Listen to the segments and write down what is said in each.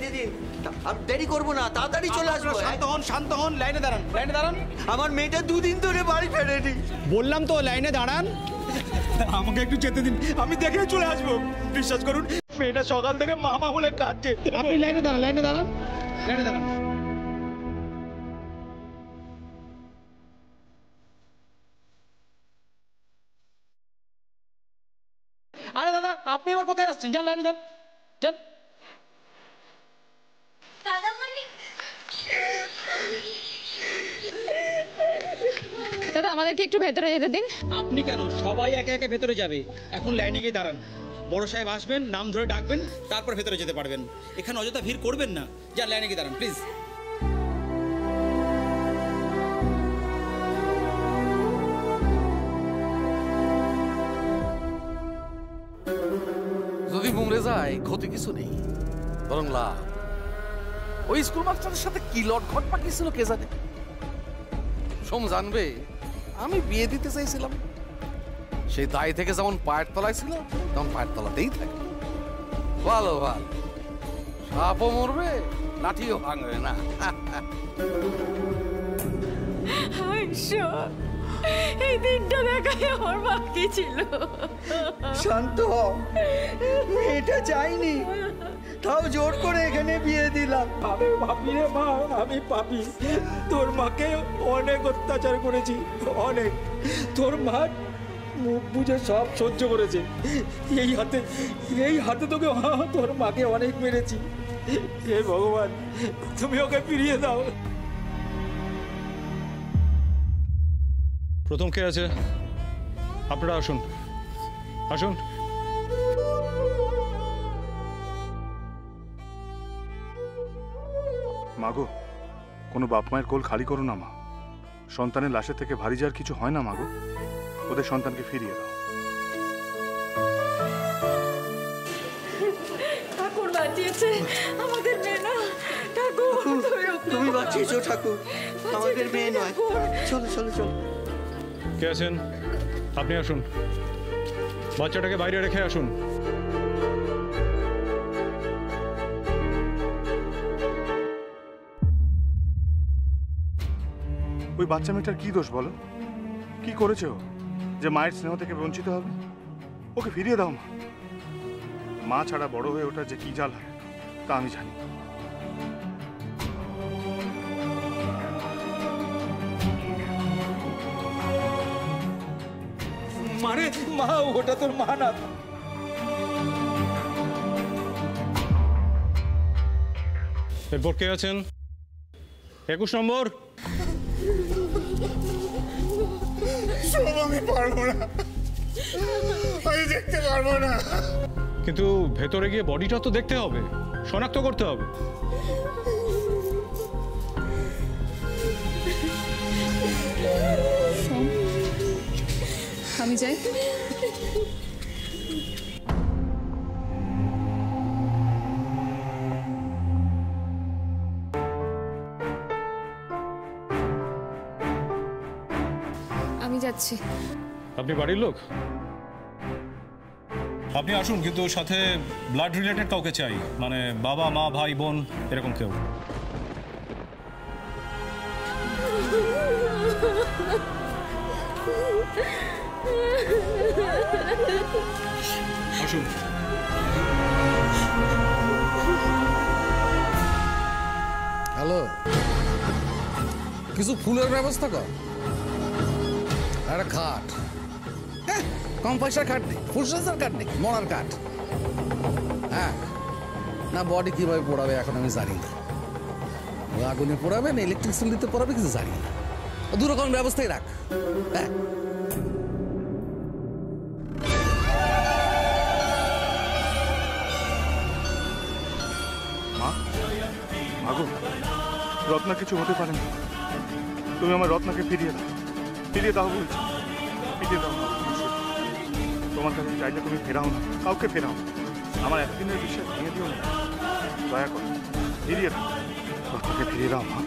যেতে দিন, আমি দেরি করবো না, তাড়াতাড়ি চলে আসবো। শান্ত হন, লাইনে দাঁড়ান। আমার মেয়েটা 2 দিন ধরে বাড়ি ফেরেনি। বললাম তো লাইনে দাঁড়ান। আমাকে একটু যেতে দিন, আমি দেখে চলে আসবো। বিশ্বাস করুন, মেয়েটা সকাল থেকে মামা বলে কাঁদছে। আপনি লাইনে দাঁড়ান। আরে দাদা, আপনি আমার কোথায় আসছেন? যান লাইনে যান। দাদা আমাদেরকে একটু ভেতরে যেতে দিন। আপনি কেন? সবাই একে একে ভেতরে যাবে। এখন লাইনে গিয়ে দাঁড়ান। বড় সাহেব আসবেন, নাম ধরে ডাকবেন, তারপর ভেতরে যেতে পারবেন। এখানে অযথা ভিড় করবেন না। যান লাইনে গিয়ে দাঁড়ান প্লিজ। যদি মরে যায় ক্ষতি কিছু নেই, বরং লাভ। ওই স্কুল মাস্টারের সাথে কি লটঘট পাকিয়েছিল কে জানে। সোম জানবে আমি বিয়ে দিতে চাইছিলাম, সেই দায় থেকে যেমন পায়ের তলায় ছিল তেমন পায়ের তলাতেই থাকে। ভালো সাপও মরবে, লাঠিও ভাঙবে না। এই দিনটা দেখাই আমার বাকি ছিল। শান্ত হ, মেয়েটা চাইনি, তাও জোর করে এখানে বিয়ে দিলাম। আমি পাপি রে মা, আমি পাপি। তোর মাকে অনেক অত্যাচার করেছি, অনেক। তোর মা মুখ বুঝে সব সহ্য করেছে। এই হাতে তোকে তোর মাকে অনেক মেরেছি। হে ভগবান, তুমি ওকে ফিরিয়ে দাও। প্রথম কে আছে? আপনারা আসুন। মাগো, কোনো বাপ মায়ের কোল খালি করো না মা। সন্তানের লাশের থেকে ভারী যার কিছু হয় না মাগো। ওদের সন্তানকে ফিরিয়ে দাও। ঠাকুর বাঁচিয়েছে আমাদের মেয়ে না। ঠাকুর তুমি বাঁচিয়েছো ঠাকুর, আমাদের মেয়ে নয়। চলো। কে আছেন? আপনি আসুন, বাচ্চাটাকে বাইরে রেখে আসুন। ওই বাচ্চা মেয়েটার কি দোষ বলো? কি করেছে ও যে মায়ের স্নেহ থেকে বঞ্চিত হবে? ওকে ফিরিয়ে দাও মা। মা ছাড়া বড় হয়ে ওটা যে কি জ্বালা তা আমি জানি। মারে মা, ওটা তোর মা না। এরপর কে আছেন? 21 নম্বর। আমি পারবো না, আমি দেখতে পারবো না। কিন্তু ভেতরে গিয়ে বডিটা তো দেখতে হবে, শনাক্ত করতে হবে। আমি যাই। আমি যাচ্ছি। আপনি বাড়ির লোক? আপনি আসুন, কিন্তু সাথে ব্লাড রিলেটেড কাউকে চাই, মানে বাবা মা ভাই বোন এরকম কেউ। আসুন। হ্যালো, কিছু ফুলের ব্যবস্থা কর। একটা খাট, কম পয়সার খাট নেই, ফুল সাইজের খাট নেই, মরার কাঠ। হ্যাঁ না, বডি কিভাবে পোড়াবে এখন আমি জানি না। আগুনে পোড়াবে না ইলেকট্রিসিটিতে পোড়াবে কিছু জানি না। দু রকম ব্যবস্থাই রাখ। হ্যাঁ মা, মাগো, রত্না কিছু হতে পারে না। তুমি আমার রত্নাকে ফিরিয়ে দাও বলছি। ফিরিয়ে দাও। তোমার কাছে চাইলে তুমি ফেরাও না, কাউকে ফেরাও না। আমার একদিনের বিশ্বাস ভেঙে দিও না, দয়া করো ফিরিয়ে দাও। রত্নাকে ফিরিয়ে দাও মা।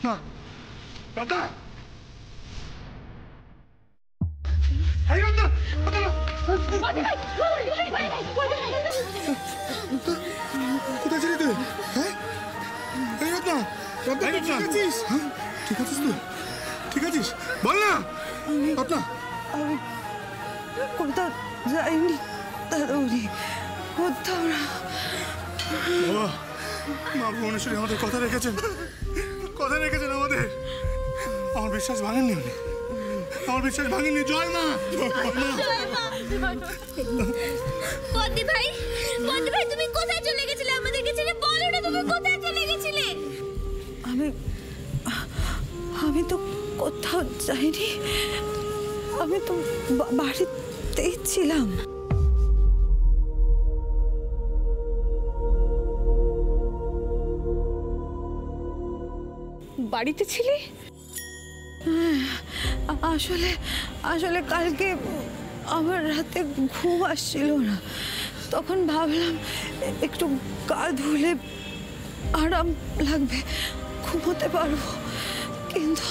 না রত্না এই রত্না কোথায় ছিলি তুই? হ্যাঁ এই রত্না রত্না ঠিক আছিস? হ্যাঁ ঠিক আছিস তুই? ঠিক আছিস? বল না রত্না। আমি কোথাও যাইনি দাদুরি, কোথাও না। বাবা মা ভুবনেশ্বরী আমাদের কথা রেখেছেন, কথা রেখেছেন আমাদের। আমার বিশ্বাস ভাঙেননি উনি, আমার বিশ্বাস ভাঙেননি। জয় মা। বদ্দি ভাই, বদ্দি ভাই তুমি কোথায় চলে গেছিলে? আমাদেরকে ছেড়ে বলো না তুমি কোথায় চলে গেছিলে? আমি তো কোথাও যাইনি, আমি তো বাড়িতেই ছিলাম। বাড়িতে ছিলি? আসলে আসলে কালকে আমার রাতে ঘুম আসছিল না, তখন ভাবলাম একটু গা ধুলে আরাম লাগবে, ঘুমোতে পারবো, কিন্তু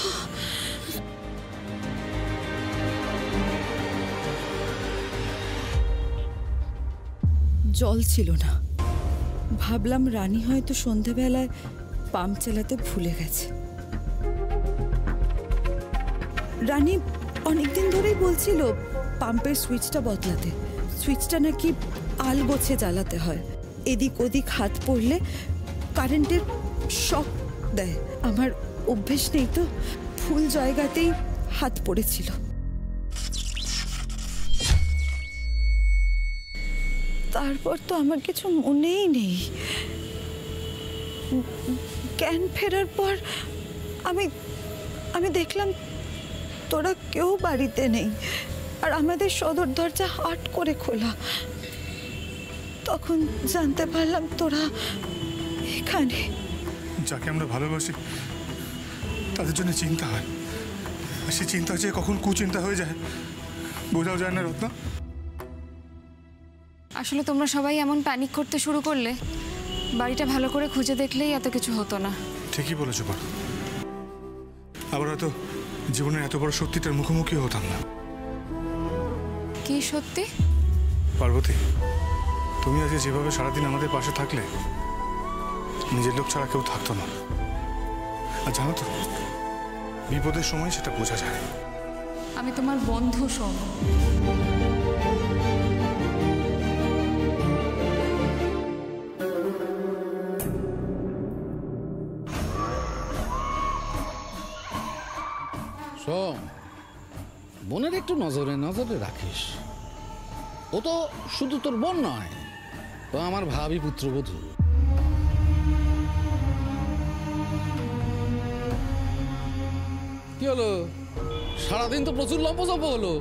জল ছিল না। ভাবলাম রানী হয়তো সন্ধেবেলায় পাম্প চালাতে ভুলে গেছে। রানী অনেকদিন ধরেই বলছিল পাম্পের সুইচটা বদলাতে, সুইচটা নাকি আলগোছে জ্বালাতে হয়, এদিক ওদিক হাত পড়লে কারেন্টের শক দেয়। আমার অভ্যেস নেই তো, ভুল জায়গাতেই হাত পড়েছিল। তারপর তো আমার কিছু মনেই নেই। জ্ঞান ফেরার পর আমি দেখলাম তোরা কেউ বাড়িতে নেই, আর আমাদের সদর দরজা হাট করে খোলা। তখন জানতে পারলাম তোরা এখানে। যাকে আমরা ভালোবাসি তাদের জন্য চিন্তা হয়, আর সে চিন্তা যে কখন কুচিন্তা হয়ে যায় বোঝাও যায় না রত্না। আসলে তোমরা সবাই এমন প্যানিক করতে শুরু করলে, বাড়িটা ভালো করে খুঁজে দেখলেই এত কিছু হতো না। ঠিকই বলেছো পা, আবার হয়তো জীবনের এত বড় সত্যিটার মুখোমুখি হতাম না। কি সত্যি? পার্বতী, তুমি আজকে যেভাবে সারাদিন আমাদের পাশে থাকলে, নিজের লোক ছাড়া কেউ থাকতো না। আর জানো তো, বিপদের সময় সেটা বোঝা যায়। আমি তোমার বন্ধু শোন। শোন, বোনের একটু নজরে নজরে রাখিস। ও তো শুধু তোর বোন নয়, ও আমার ভাবি পুত্রবধূ। কি হলো? সারাদিন তো প্রচুর লম্পজম্প হলো,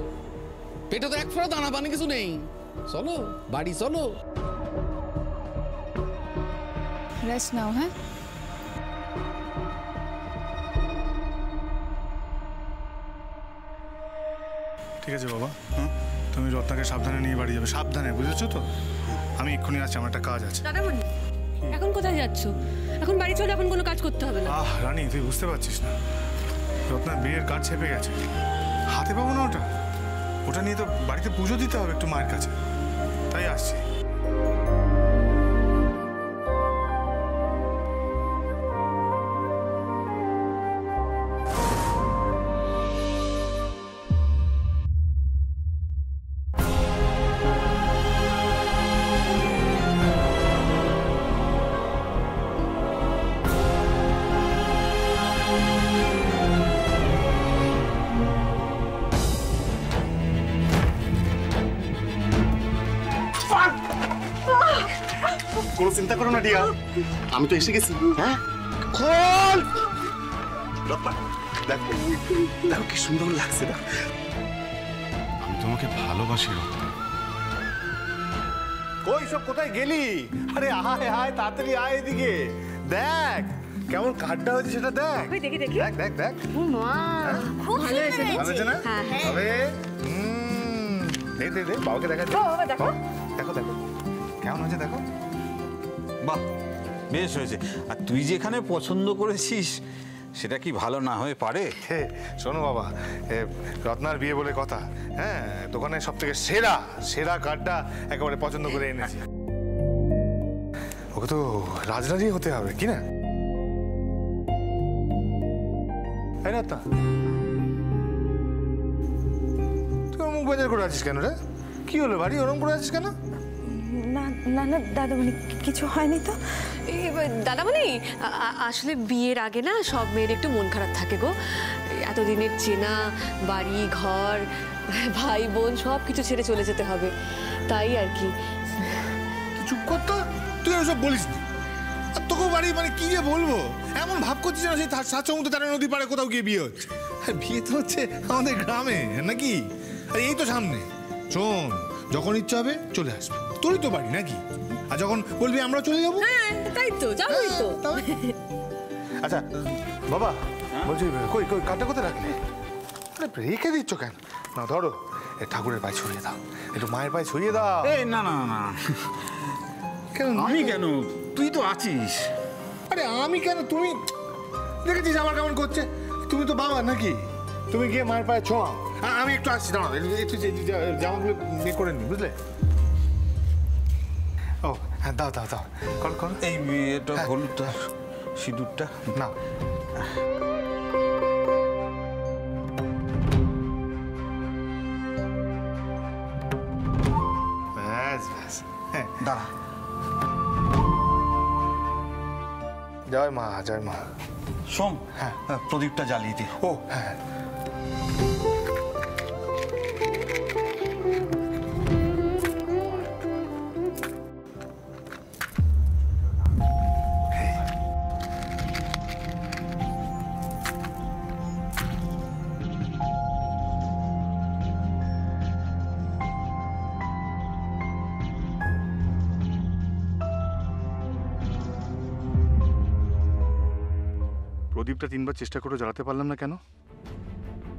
পেটে তো এক ফোঁটা দানা পানি কিছু নেই। চলো বাড়ি চলো। রেস্ট নাও। হ্যাঁ, ঠিক আছে বাবা, হ্যাঁ তুমি রত্নাকে সাবধানে নিয়ে বাড়ি যাবে, সাবধানে, বুঝেছো তো? আমি এক্ষুনি আসছি, আমার একটা কাজ আছে। দাদামণি এখন কোথায় যাচ্ছ? এখন বাড়ি চলো, এখন কোনো কাজ করতে হবে না। আহ রানী, তুই বুঝতে পারছিস না, রত্নার বিয়ের কাজ ছেপে গেছে, হাতে পাবো না ওটা। ওটা নিয়ে তো বাড়িতে পুজো দিতে হবে একটু মায়ের কাছে, তাই আসছি। কোনো চিন্তা করো না ডিয়া, আমি তো এসে গেছি। হ্যাঁ খোল, দেখো দেখো কি সুন্দর লাগছে না। আমি তোমাকে ভালোবাসি রত্না। কই সব কোথায় গেলি? আরে আয় আয় তাড়াতাড়ি আয় এদিকে, দেখ কেমন কাঠটা হয়েছে সেটা দেখ। দেখি দেখি। দেখ দেখ দেখ, খুব ভালো হয়েছে। ভালো হয়েছে না? তবে দে দে দে বাবাকে দেখা, দেখো দেখো দেখো কেমন হয়েছে দেখো। বাহ, বেশ হয়েছে। আর তুই যেখানে পছন্দ করেছিস সেটা কি ভালো না হয়ে পারে? শোনো বাবা, রত্নার বিয়ে বলে কথা, হ্যাঁ দোকানে সব থেকে সেরা সেরা কার্ডটা একেবারে পছন্দ করে এনেছি। ওকে তো রাজরাজি হতে হবে কি না? তাই না? তুই মুখ বাজার করে আছিস কেন রে? কি হলো বাড়ি ওরম করে আছিস কেন? না না না দাদামণি, কিছু হয়নি তো। দাদামণি আসলে বিয়ের আগে না সব মেয়ের একটু মন খারাপ থাকে গো। এতদিনের চেনা বাড়ি ঘর ভাই বোন সব কিছু ছেড়ে চলে যেতে হবে, তাই আর কি। চুপ কর তো, তুই ওসব বলিস না। আর তোকে বাড়ি মানে কি যে বলবো, এমন ভাব করছিস না সেই 7 সমুদ্র 13 নদী পাড়ে কোথাও গিয়ে বিয়ে হচ্ছে। বিয়ে তো হচ্ছে আমাদের গ্রামে নাকি? আর এই তো সামনে। শোন, যখন ইচ্ছা হবে চলে আসবে, তোরই তো বাড়ি নাকি? আর যখন বলবি আমরা চলে যাবো। হ্যাঁ তাই তো, যাবোই তো। আচ্ছা বাবা, বলছি কই কই কাটা কোথায় রাখলে? রেখে দিচ্ছ কেন? না ধরো, ঠাকুরের পায়ে ছড়িয়ে দাও, একটু মায়ের পায়ে ছড়িয়ে দাও। এই না না না, কেন? আমি কেন? তুই তো আছিস। আরে আমি কেন? তুমি দেখেছিস আমার কেমন করছে? তুমি তো বাবা নাকি? তুমি গিয়ে মায়ের পায়ে ছোঁয়াও। আমি একটু আসছি, দাঁড়াও একটু জামাগুলো বের করে নি, বুঝলে? ও হ্যাঁ, দাও দাও দাও, কল কর। এই মেয়েটা হলুদটা সিঁদুরটা না। ব্যাস ব্যাস, হ্যাঁ দাঁড়া। জয় মা, জয় মা। সোম, হ্যাঁ প্রদীপটা জ্বালিয়ে দে। ও হ্যাঁ। প্রদীপটা 3বার চেষ্টা করে জ্বালাতে পারলাম না কেন?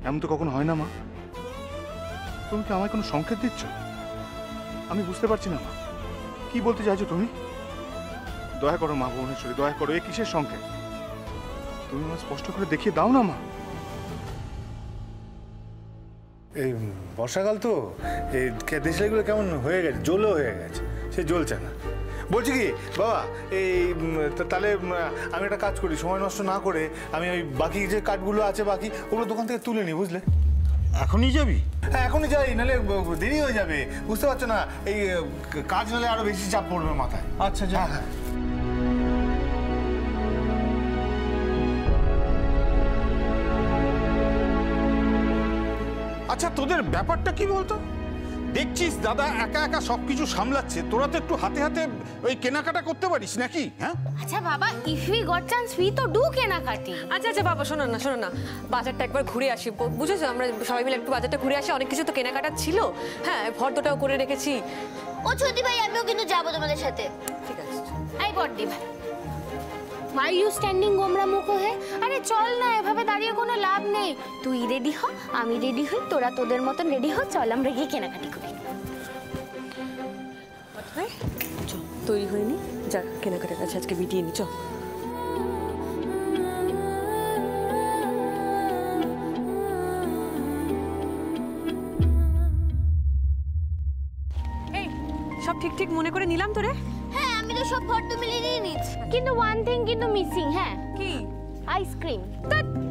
এমন তো কখনো হয় না মা। তুমি কি আমায় কোনো সংকেত দিচ্ছ? আমি বুঝতে পারছি না মা, কি বলতে চাইছো তুমি? দয়া করো মা ভুবনেশ্বরী, দয়া করো। এ কিসের সংকেত? তুমি আমার স্পষ্ট করে দেখিয়ে দাও না মা। এই বর্ষাকাল তো, এই দেশলাইগুলো কেমন হয়ে গেছে, জ্বলও হয়ে গেছে, সে জ্বলছে না। বলছি কি বাবা, এই তাহলে আমি একটা কাজ করি, সময় নষ্ট না করে আমি ওই বাকি যে কাঠগুলো আছে বাকি ওগুলো দোকান থেকে তুলে নিই, বুঝলে? এখনই যাবি? হ্যাঁ এখনই যাই, নাহলে দেরি হয়ে যাবে, বুঝতে পারছো না? এই কাজ নাহলে আরো বেশি চাপ পড়বে মাথায়। আচ্ছা যা। হ্যাঁ। আচ্ছা তোদের ব্যাপারটা কি বলতো? দেখছিস দাদা একা একা সবকিছু সামলাচ্ছে, তোরা তো একটু হাতে হাতে ওই কেনাকাটা করতে পারিস নাকি? হ্যাঁ আচ্ছা বাবা, if we got chance we তো ডু কেনাকাটি। আচ্ছা আচ্ছা বাবা, শোনো না, বাজারটা একবার ঘুরে আসি, বুঝেছো? আমরা সবাই মিলে একটু বাজারটা ঘুরে আসি, অনেক কিছু তো কেনাকাটা ছিল। হ্যাঁ ফর্দটাও করে রেখেছি। ও ছোটি ভাই, আমিও কিন্তু যাবো তোমাদের সাথে। ঠিক আছে। আই বড়দি ভাই, Why are you standing গোমরা মুখ হয়ে? আরে চল না, এভাবে দাঁড়িয়ে কোনো লাভ নেই। তুই রেডি হ, আমি রেডি হই, তোরা তোদের মতন রেডি হ, চল আমরা গিয়ে কেনাকাটি করি। তৈরি হয়নি, যা কেনাকাটার কাছে আজকে বিটিয়ে নি, চল। এই সব ঠিক ঠিক মনে করে নিলাম তো রে। হ্যাঁ আমি তো সব ফটো মিলিয়ে নিয়ে নিচ্ছি, কিন্তু ওয়ান থিং কিন্তু মিসিং। হ্যাঁ কি? আইসক্রিম।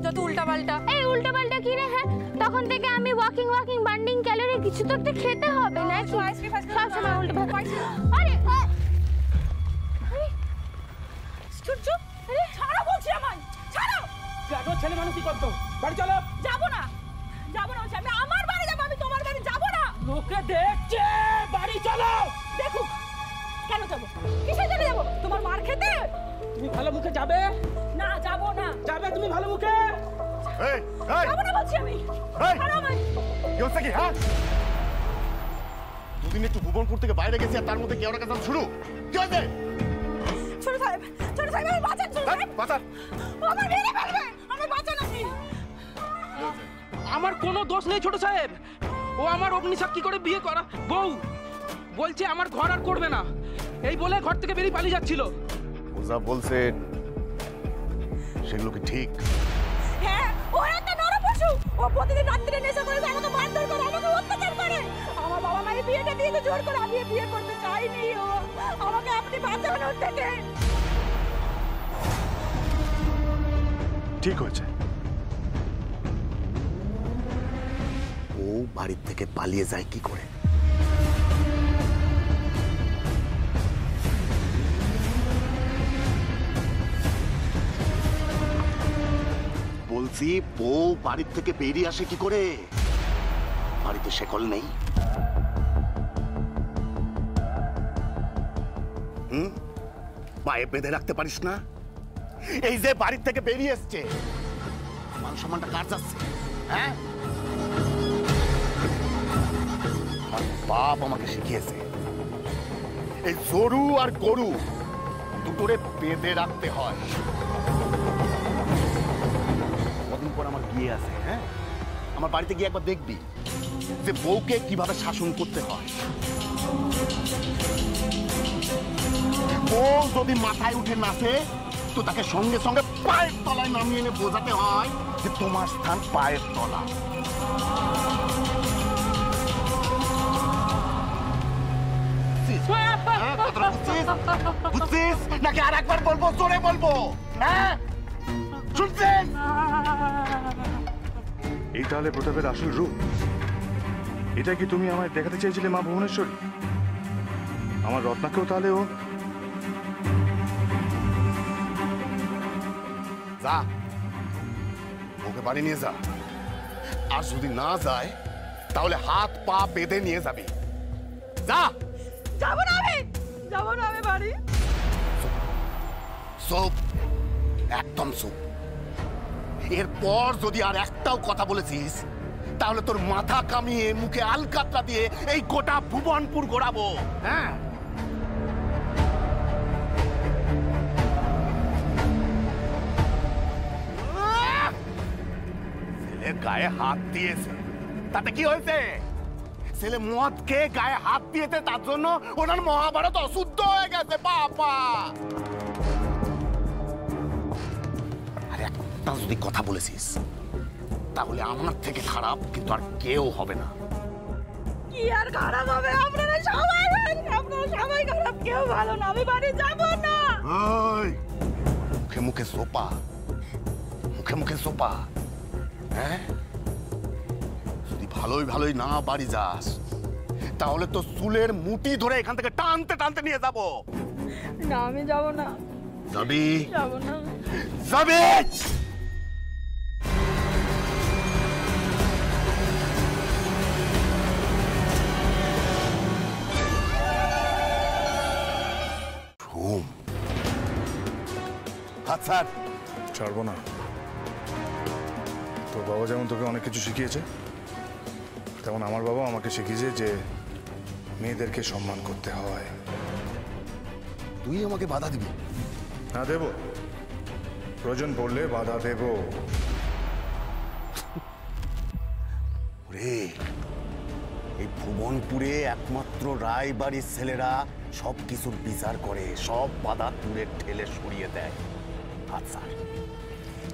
যত উল্টা পাল্টা। এই উল্টা পাল্টা কি রে? হ্যাঁ তখন থেকে আমি ওয়াকিং বার্নিং ক্যালোরি কিছু তো একটা খেতে হবে না কি? সব সময় উল্টা পাল্টা। আরে চুপ আরে ছাড়ো বলছি, আমায় ছাড়ো। দেখো ছেলে মানুষ কি করতো, বাড়ি চলো। যাবো না আমি আমার বাড়ি যাবো, আমি তোমার বাড়ি যাবো না। লোকে দেখছে, বাড়ি চলো। দেখুক, কেন যাবো? কিসের জন্য যাবো? তোমার মার খেতে? তুমি ভালো মুখে যাবে না, যাবো না। যাবে তুমি ভালো মুখে। এই এই যাবো না বলছি আমি। এই ছাড়ো আমায়। কি হচ্ছে কি? হ্যাঁ দুদিন একটু ভুবনপুর থেকে বাইরে গেছি আর তার মধ্যে কেউ কাজ শুরু। কি হয়েছে? ছোট সাহেব আমার বাঁচান, ছোট সাহেব বাঁচান। আমার মেরে ফেলবে, আমার বাঁচান আপনি। আমার কোনো দোষ নেই ছোট সাহেব, ও আমার অগ্নিসাক্ষী করে বিয়ে করা বউ। বলছে আমার ঘর আর করবে না, এই বলে ঘর থেকে বেরিয়ে পালিয়ে যাচ্ছিল। ও যা বলছে সেগুলো কি ঠিক? ও প্রতিদিন রাত্রে নেশা করে আমাকে মারধর করে, আমাকে অত্যাচার করে। আমার বাবা মায়ের বিয়েটা দিয়েছে জোর করে, আমি বিয়ে করতে চাইনি। ও আমাকে আপনি বাঁচান ওর থেকে। ঠিক হয়েছে। ও বাড়ির থেকে পালিয়ে যায় কি করে? বলছি বউ বাড়ির থেকে বেরিয়ে আসে কি করে? বাড়িতে শেকল নেই? পায়ে বেঁধে রাখতে পারিস না? এই যে বাড়ির থেকে বেরিয়ে এসছে, মান সম্মানটা কার যাচ্ছে? হ্যাঁ, আমার বাপ আমাকে শিখিয়েছে এই জরু আর গরু দুটোরে বেঁধে রাখতে হয়। কদিন পর আমার বিয়ে আছে, হ্যাঁ, আমার বাড়িতে গিয়ে একবার দেখবি যে বউকে কিভাবে শাসন করতে হয়। বউ যদি মাথায় উঠে নাচে তো তাকে সঙ্গে সঙ্গে পায়ের তলায় নামিয়ে এনে বোঝাতে হয় যে তোমার স্থান পায়ের তলা। বুঝছিস নাকি আর একবার বলবো, জোরে বলবো? হ্যাঁ, শুনছেন? এই তাহলে প্রতাপের আসল রূপ? এটা কি তুমি আমায় দেখাতে চেয়েছিলে মা ভুবনেশ্বরী? আমার রত্নাকেও তাহলে ও? যা, ওকে বাড়ি নিয়ে যা। আর যদি না যায় তাহলে হাত পা বেঁধে নিয়ে যাবি। যা। যাবো না আমি, যাবো না আমি বাড়ি। চুপ, একদম চুপ। এরপর যদি আর একটাও কথা বলেছিস তাহলে তোর মাথা কামিয়ে মুখে আলকাতরা দিয়ে এই গোটা ভুবনপুর ঘোরাবো। হ্যাঁ, ছেলে গায়ে হাত দিয়েছে, তাতে কি হয়েছে? ছেলে মদ খেয়ে গায়ে হাত দিয়েছে, তার জন্য ওনার মহাভারত অশুদ্ধ হয়ে গেছে। বাবা, আর একটা যদি কথা বলেছিস তাহলে আমার থেকে খারাপ কিন্তু আর কেউ হবে না। কি আর খারাপ হবে? আপনারা সবাই খারাপ, কেউ ভালো না। আমি বাড়ি যাবো না। মুখে মুখে সোপা, মুখে মুখে সোপা। হ্যাঁ, যদি ভালোই না বাড়ি যাস তাহলে তো চুলের মুঠি ধরে এখান থেকে টানতে টানতে নিয়ে যাবো। না, আমি যাবো না। যাবি? যাবো না। যাবি? আচ্ছা, ছাড়বো না। তোর বাবা যেমন তোকে অনেক কিছু শিখিয়েছে, তেমন আমার বাবা আমাকে শিখিয়েছে যে মেয়েদেরকে সম্মান করতে হয়। তুই আমাকে বাধা দিবি? না, দেব, প্রয়োজন পড়লে বাধা দেব। রে, এই ভুবনপুরে একমাত্র রায় বাড়ির ছেলেরা সব কিছুর বিচার করে, সব বাধা দূরে ঠেলে সরিয়ে দেয়। আচ্ছা,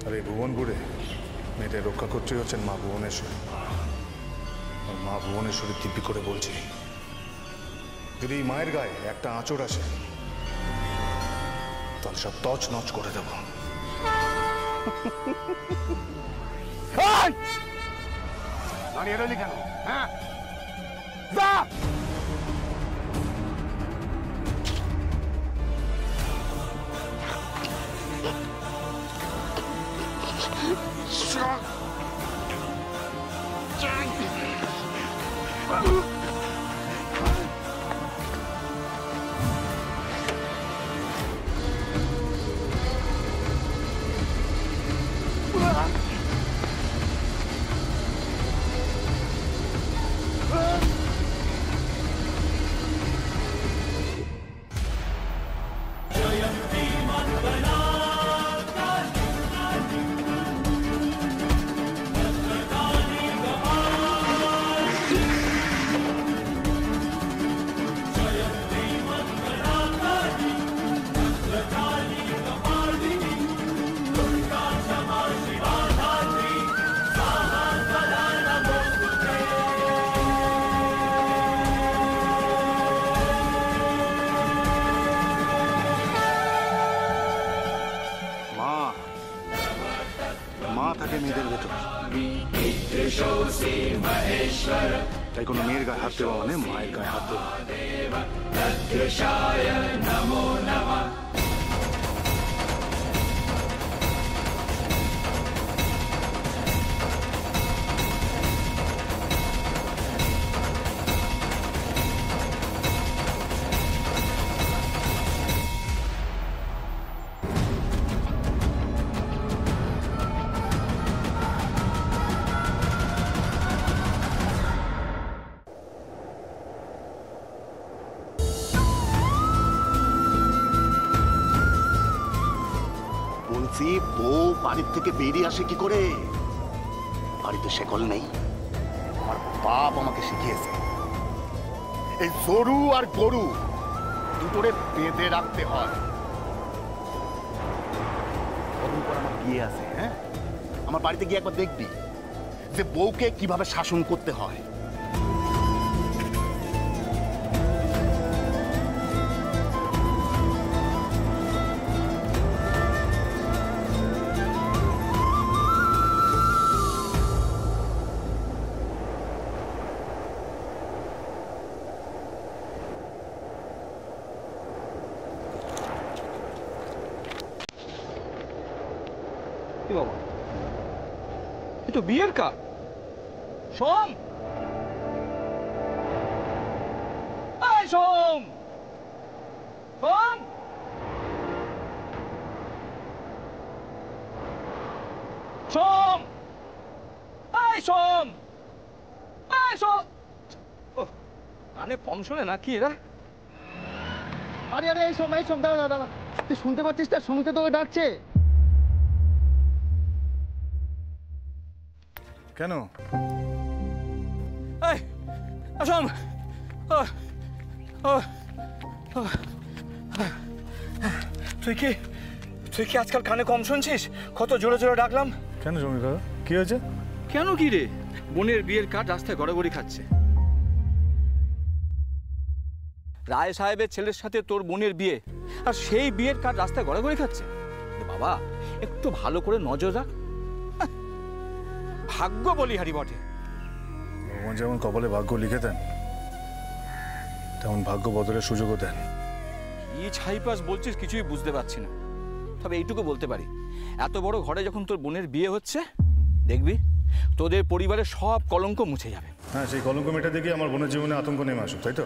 আর এই ভুবনপুরে মেয়েদের রক্ষা করতে হচ্ছেন মা ভুবনেশ্বরী। আর মা ভুবনেশ্বরী দিব্যি করে বলছি, যদি এই মায়ের গায়ে একটা আঁচড় আসে তাহলে সব তছ নচ করে দেব। দাঁড়িয়ে রইলি কেন? হ্যাঁ, যা। তাই কোনো মেয়ের গায়ে হাত দেওয়া মানে মায়ের গায়ে হাত দেওয়া। বলছি বউ বাড়ির থেকে বেরিয়ে আসে কি করে? বাড়িতে শেকল নেই। আমার বাপ আমাকে শিখিয়েছে এই গরু আর গরু দুটোরে বেঁধে রাখতে হয়। কদিন পর আমার বিয়ে আছে, হ্যাঁ? আমার বাড়িতে গিয়ে একবার দেখবি যে বউকে কিভাবে শাসন করতে হয়। বাবা এ তো বিয়ের কাজ। সোম, এই সোম, সোম, সোম, এই সোম, এই সোম। কানে কম শোনে নাকি এরা? আরে আরে এই সোম দাঁড়া দাঁড়া, তুই শুনতে পাচ্ছিস? তার শুনতে তোকে ডাকছে। কেন? এই সোম, তুই কি আজকাল কানে কম শুনছিস? কত জোরে জোরে ডাকলাম। কেন জমির দাদা, কি হয়েছে? কেন কি রে? বোনের বিয়ের কার্ড রাস্তায় গড়াগড়ি খাচ্ছে। রায় সাহেবের ছেলের সাথে তোর বোনের বিয়ে, আর সেই বিয়ের কার্ড রাস্তায় গড়াগড়ি খাচ্ছে। বাবা একটু ভালো করে নজর রাখ। ভাগ্য বলিহারি বটে। ভগবান যেমন কপালে ভাগ্য লিখে দেন, তেমন ভাগ্য বদলের সুযোগও দেন। কি ছাইপাস বলছিস কিছুই বুঝতে পারছি না। তবে এইটুকু বলতে পারি, এত বড় ঘরে যখন তোর বোনের বিয়ে হচ্ছে, দেখবি তোদের পরিবারের সব কলঙ্ক মুছে যাবে। হ্যাঁ, সেই কলঙ্ক মেটা দেখে আমার বোনের জীবনে আতঙ্ক নেমে আসুক, তাই তো?